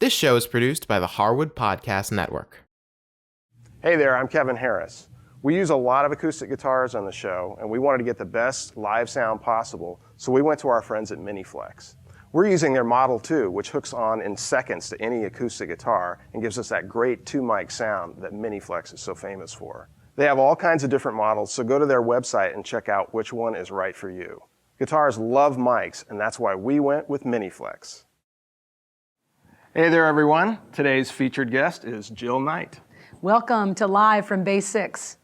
This show is produced by the Harwood Podcast Network. Hey there, I'm Kevin Harris. We use a lot of acoustic guitars on the show, and we wanted to get the best live sound possible, so we went to our friends at Miniflex. We're using their Model 2, which hooks on in seconds to any acoustic guitar and gives us that great two-mic sound that Miniflex is so famous for. They have all kinds of different models, so go to their website and check out which one is right for you. Guitars love mics, and that's why we went with Miniflex. Hey there, everyone. Today's featured guest is Jill Knight. Welcome to Live from Bay 6.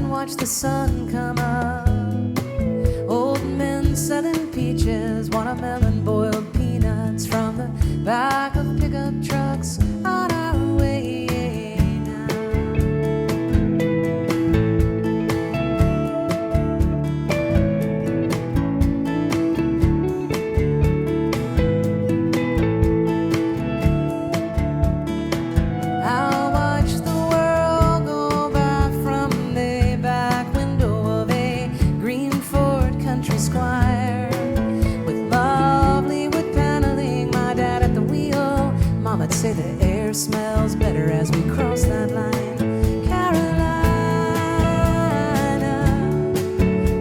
Watch the sun come up. Old men selling peaches, watermelon, boiled peanuts from the back of pickup trucks on our way now. I'll watch the world go by from the back window of a green Ford country squire, with lovely wood paneling, my dad at the wheel. Mama'd say the air smells better as we cross that line. Carolina,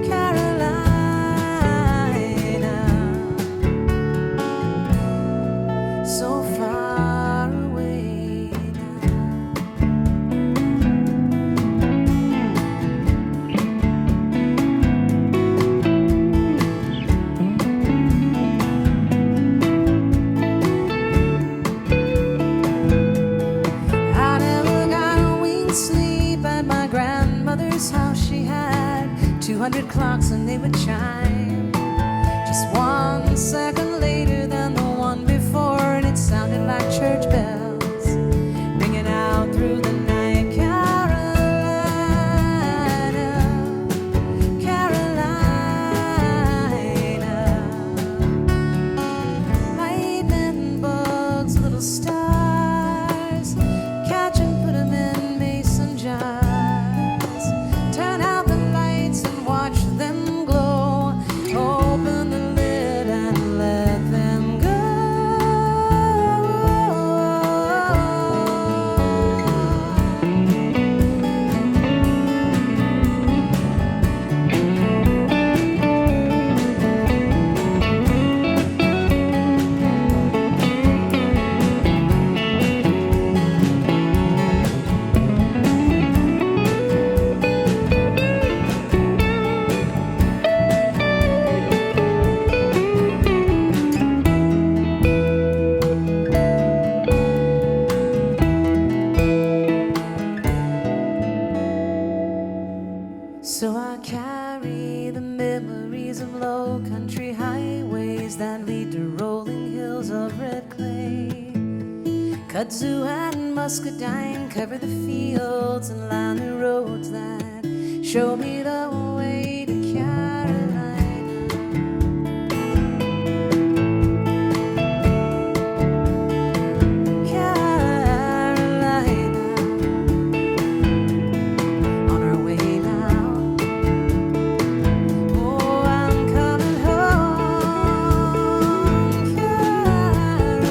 Carolina, so far away now. I never got a wing's sleep at my grandmother's house. She had 200 clocks and they would chime just 1 second later than the one before, and it sounded like church bells ringing out through the night. Carolina, Carolina, lightning bugs, little stars, catch and put 'em in mason jars. Turn out the lights and watch them glow. Open the lid and let them go. So I carry the memories of low country highways that lead to rolling hills of red clay. Kudzu and muscadine cover the fields and line the roads that show me the way to Carolina. Carolina, on our way now. Oh, I'm coming home, Carolina.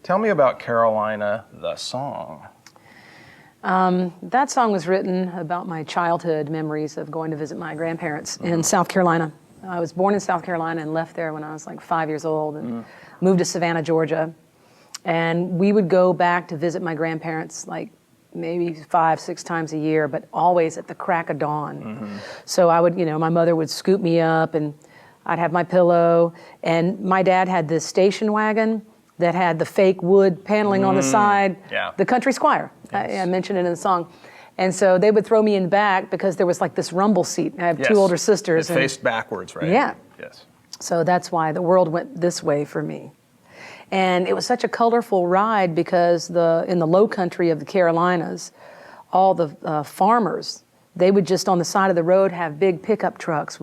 Tell me about Carolina, the song. That song was written about my childhood memories of going to visit my grandparents in South Carolina. I was born in South Carolina and left there when I was like 5 years old and moved to Savannah, Georgia. And we would go back to visit my grandparents like maybe 5-6 times a year, but always at the crack of dawn. So I would, my mother would scoop me up and I'd have my pillow. And my dad had this station wagon that had the fake wood paneling on the side, the country squire. Yes. I mentioned it in the song. And so they would throw me in back because there was like this rumble seat. I have two older sisters. It faced backwards, right? Yeah. Yes. So that's why the world went this way for me. And it was such a colorful ride because in the low country of the Carolinas, all the farmers, they would just on the side of the road have big pickup trucks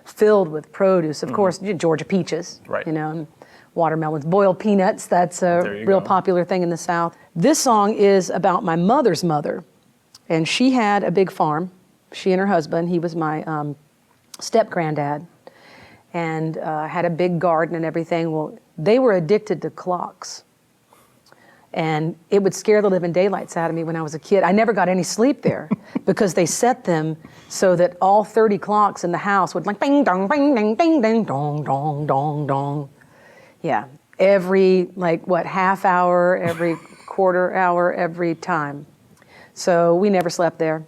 filled with produce. Of course, Georgia peaches, right. And watermelons, boiled peanuts. That's a real popular thing in the South. This song is about my mother's mother, and she had a big farm. She and her husband, he was my step-granddad, and had a big garden and everything. Well, they were addicted to clocks, and it would scare the living daylights out of me when I was a kid. I never got any sleep there because they set them so that all 30 clocks in the house would like bing dong, bing ding, ding ding, dong dong dong dong. Yeah, every half hour, every quarter hour, every time. So we never slept there.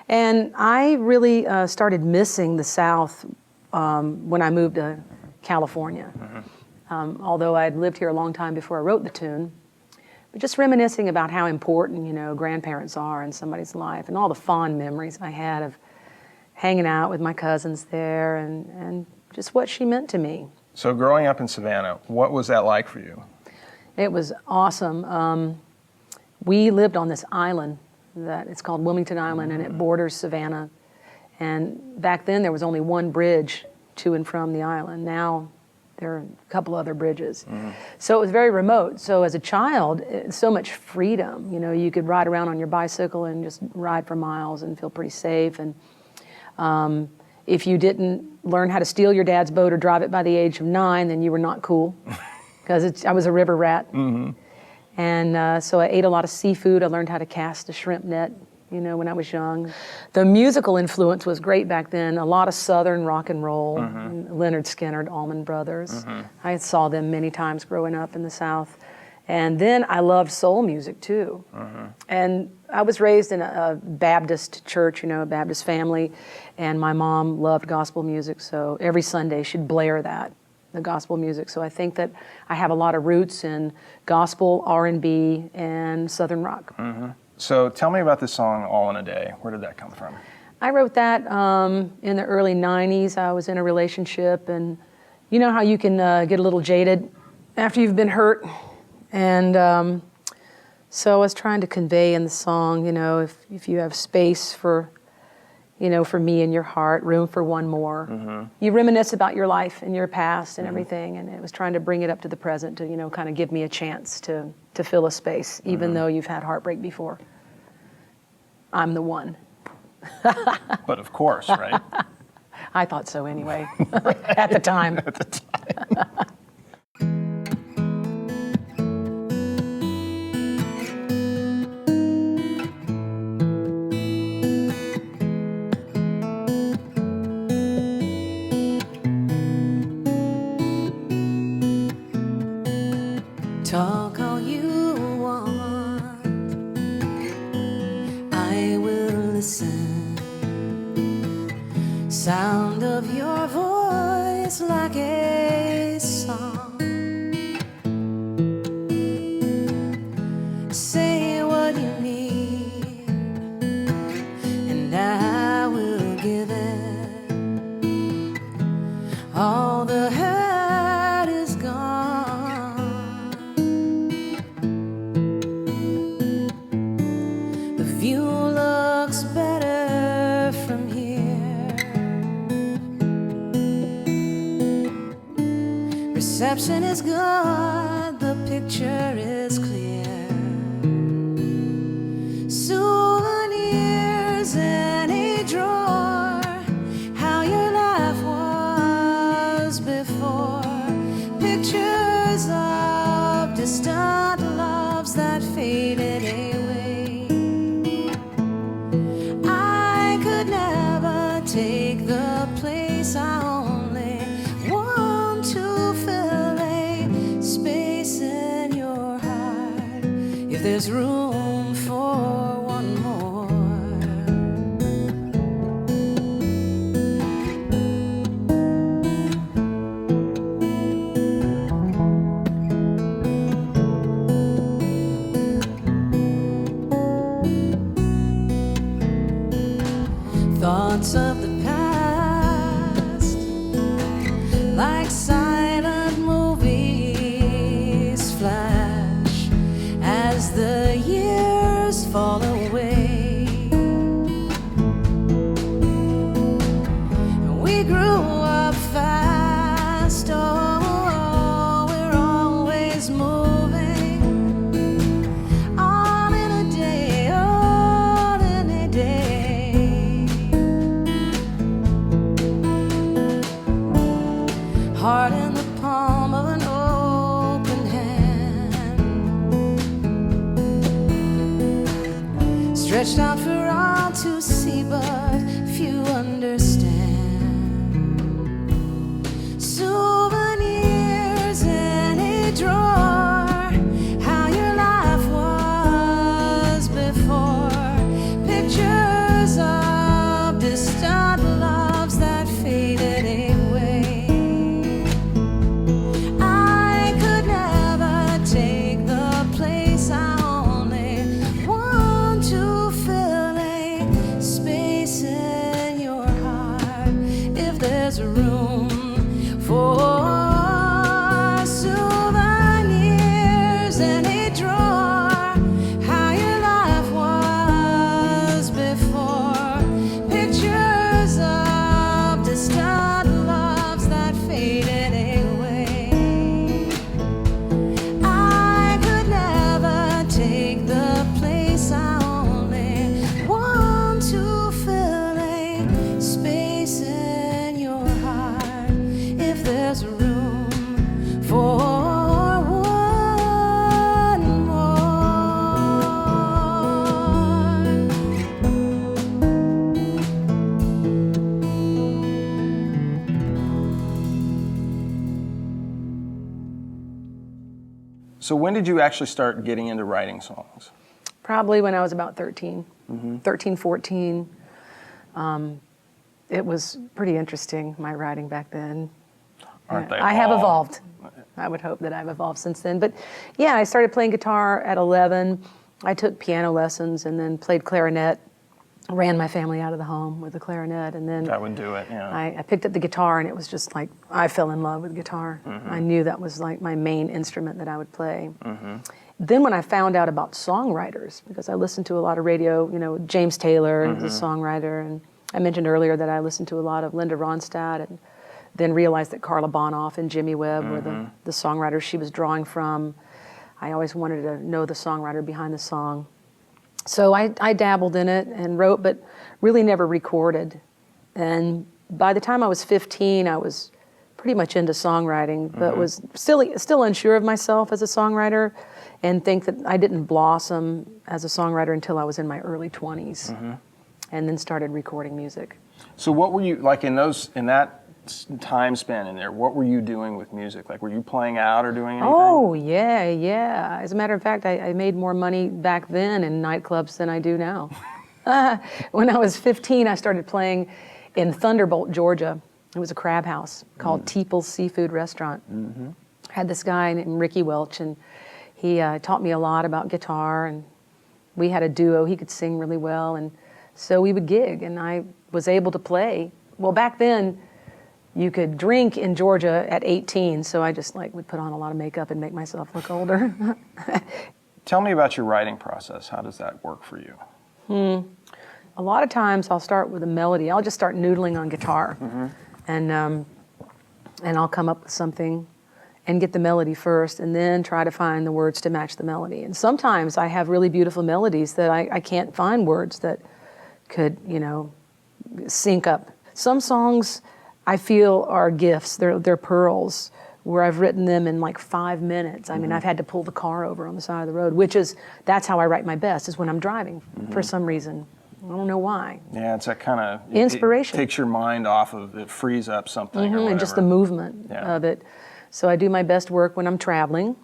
And I really started missing the South when I moved to California. Although I'd lived here a long time before I wrote the tune. But just reminiscing about how important, grandparents are in somebody's life and all the fond memories I had of hanging out with my cousins there and just what she meant to me. So growing up in Savannah, what was that like for you? It was awesome. We lived on this island that it's called Wilmington Island, and it borders Savannah. And back then there was only one bridge to and from the island. Now there are a couple other bridges. So it was very remote. So as a child, so much freedom. You could ride around on your bicycle and just ride for miles and feel pretty safe. And if you didn't learn how to steal your dad's boat or drive it by the age of 9, then you were not cool, because I was a river rat. And so I ate a lot of seafood. I learned how to cast a shrimp net, when I was young. The musical influence was great back then. A lot of Southern rock and roll, Leonard Skinner, Allman Brothers. I saw them many times growing up in the South. And then I loved soul music too. And I was raised in a Baptist church, a Baptist family, and my mom loved gospel music, so every Sunday she'd blare the gospel music. So I think that I have a lot of roots in gospel, R&B, and Southern rock. So tell me about this song, All in a Day. Where did that come from? I wrote that in the early 90s. I was in a relationship, and you know how you can get a little jaded after you've been hurt? And so I was trying to convey in the song, if you have space for me in your heart, room for one more. You reminisce about your life and your past and everything, and it was trying to bring it up to the present to, kind of give me a chance to fill a space, even though you've had heartbreak before. I'm the one. But of course, right? I thought so anyway, at the time. At the time. Talk all you want, I will listen. Sound of your voice like a song. Say what you need, and I will give it. All the hurt is gone. The view looks better from here. Reception is good, the picture is clear. Souvenirs in a drawer, how your life was before. Pictures of distant there's room for one more. Thoughts of the past, like silent movies, flash as the years fall away. We grew up fast, oh, we're always moving on in a day, all in a day. Heart in the palm of an open hand, stretched out for all to see, but few understand. Souvenirs in a drawer, how your life was before. Pictures of distant loves that faded away. I could never take the place I only want to fill a space in your heart. If there's room for souvenirs in a drawer, how your life was before. Pictures of distant loves that faded away. I could never take the place I only want to fill a space in your heart. If there's room for one more. So when did you actually start getting into writing songs? Probably when I was about 13, 13, 14. It was pretty interesting, my writing back then. Aren't they I have all? evolved. I would hope that I've evolved since then. But yeah, I started playing guitar at 11. I took piano lessons and then played clarinet. Ran my family out of the home with the clarinet. And then That would do it, yeah. I picked up the guitar, and it was just like I fell in love with guitar. I knew that was like my main instrument that I would play. Then when I found out about songwriters, because I listened to a lot of radio, you know, James Taylor is a songwriter, and I mentioned earlier that I listened to a lot of Linda Ronstadt, and then realized that Carla Bonoff and Jimmy Webb were the songwriters she was drawing from. I always wanted to know the songwriter behind the song. So I dabbled in it and wrote, but really never recorded. And by the time I was 15, I was pretty much into songwriting, but was still unsure of myself as a songwriter, and think that I didn't blossom as a songwriter until I was in my early 20s, and then started recording music. So what were you, like in that time span in there, what were you doing with music? Like, were you playing out or doing anything? Oh, yeah. As a matter of fact, I made more money back then in nightclubs than I do now. When I was 15, I started playing in Thunderbolt, Georgia. It was a crab house called Teeple's Seafood Restaurant. Had this guy named Ricky Welch, and he taught me a lot about guitar, and we had a duo. He could sing really well, and so we would gig, and I was able to play. Well, back then, you could drink in Georgia at 18, so I just would put on a lot of makeup and make myself look older. Tell me about your writing process. How does that work for you? A lot of times I'll start with a melody. I'll just start noodling on guitar, and I'll come up with something and get the melody first, and then try to find the words to match the melody. And sometimes I have really beautiful melodies that I can't find words that could, sync up. Some songs I feel are gifts. They're pearls, where I've written them in like 5 minutes. I mean, I've had to pull the car over on the side of the road, that's how I write my best, is when I'm driving for some reason. I don't know why. Yeah, it's that kind of inspiration. It takes your mind off of it, frees up something or whatever. And just the movement of it. So I do my best work when I'm traveling.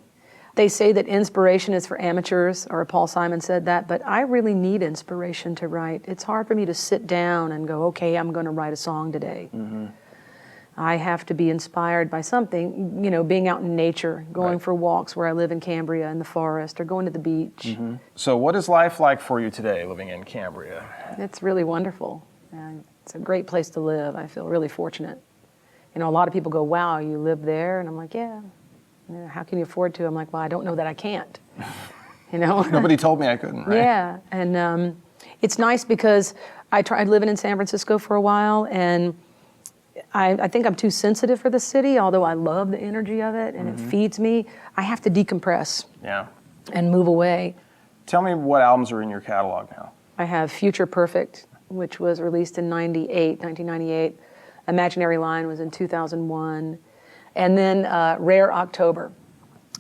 They say that inspiration is for amateurs, or Paul Simon said that, but I really need inspiration to write. It's hard for me to sit down and go, okay, I'm going to write a song today. I have to be inspired by something, you know, being out in nature, going for walks where I live in Cambria in the forest, or going to the beach. So what is life like for you today, living in Cambria? It's really wonderful. And it's a great place to live. I feel really fortunate. You know, a lot of people go, wow, you live there? And I'm like, yeah. You know, how can you afford to? I'm like, well, I don't know that I can't. You know? Nobody told me I couldn't, right? Yeah, and it's nice because I tried living in San Francisco for a while, and I think I'm too sensitive for the city, although I love the energy of it, and it feeds me. I have to decompress and move away. Tell me what albums are in your catalog now. I have Future Perfect, which was released in 1998. Imaginary Line was in 2001. And then Rare October,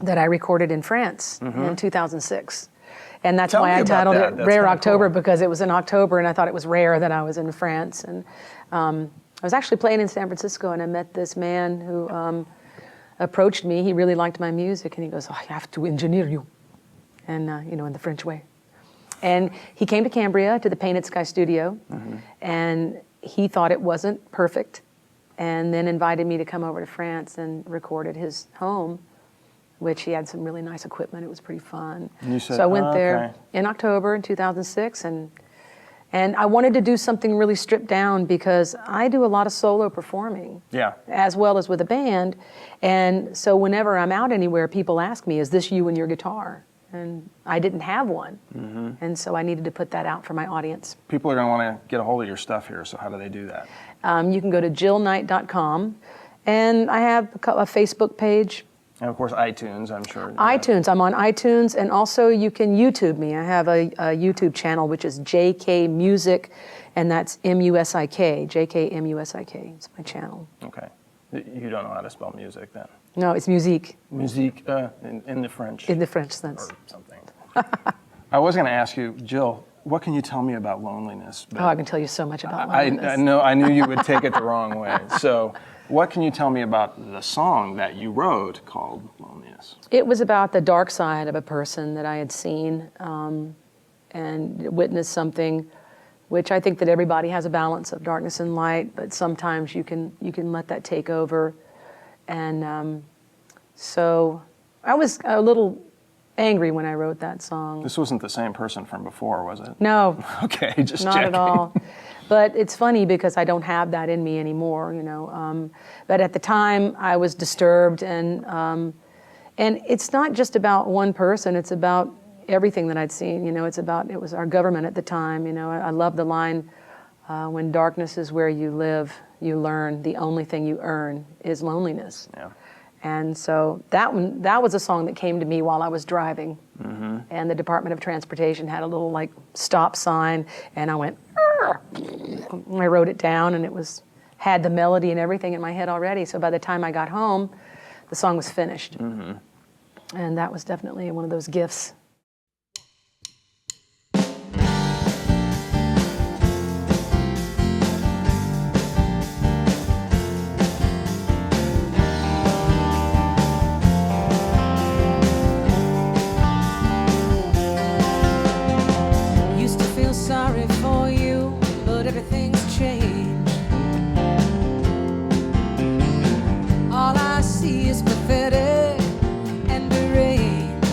that I recorded in France in 2006. And that's why I titled it Rare October, because it was in October and I thought it was rare that I was in France. And I was actually playing in San Francisco and I met this man who approached me. He really liked my music and he goes, oh, I have to engineer you. And, you know, in the French way. And he came to Cambria to the Painted Sky studio and he thought it wasn't perfect, and then invited me to come over to France and record at his home, which he had some really nice equipment. It was pretty fun. And you said, so I went there in October in 2006, and I wanted to do something really stripped down because I do a lot of solo performing, as well as with a band. And so whenever I'm out anywhere, people ask me, is this you and your guitar? And I didn't have one. And so I needed to put that out for my audience. People are going to want to get a hold of your stuff here, so how do they do that? You can go to jillknight.com, and I have a Facebook page. And of course, iTunes, I'm sure. iTunes, I'm on iTunes, and also you can YouTube me. I have a YouTube channel, which is JK Music, and that's M-U-S-I-K, JK M-U-S-I-K, it's my channel. Okay. You don't know how to spell music then? No, it's musique. Musique in the French. In the French sense. Or something. I was going to ask you, Jill, what can you tell me about loneliness? Oh, I can tell you so much about loneliness. I knew you would take it the wrong way. So what can you tell me about the song that you wrote called Loneliness? It was about the dark side of a person that I had seen and witnessed something, which I think that everybody has a balance of darkness and light, but sometimes you can let that take over. And so I was a little angry when I wrote that song. This wasn't the same person from before, was it? No. Okay, just not checking. at all. But it's funny because I don't have that in me anymore, you know. But at the time, I was disturbed, and it's not just about one person. It's about everything that I'd seen. You know, it was our government at the time. You know, I love the line, "When darkness is where you live, you learn the only thing you earn is loneliness." Yeah. And so that was a song that came to me while I was driving. And the Department of Transportation had a little like stop sign, and I went, I wrote it down, and had the melody and everything in my head already. So by the time I got home, the song was finished. And that was definitely one of those gifts. Sorry for you, but everything's changed. All I see is pathetic and deranged.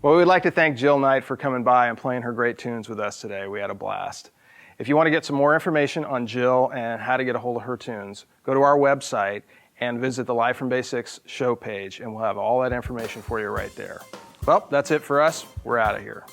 Well, we'd like to thank Jill Knight for coming by and playing her great tunes with us today. We had a blast. If you want to get some more information on Jill and how to get a hold of her tunes, go to our website and visit the Live from Basics show page, and we'll have all that information for you right there. Well, that's it for us. We're out of here.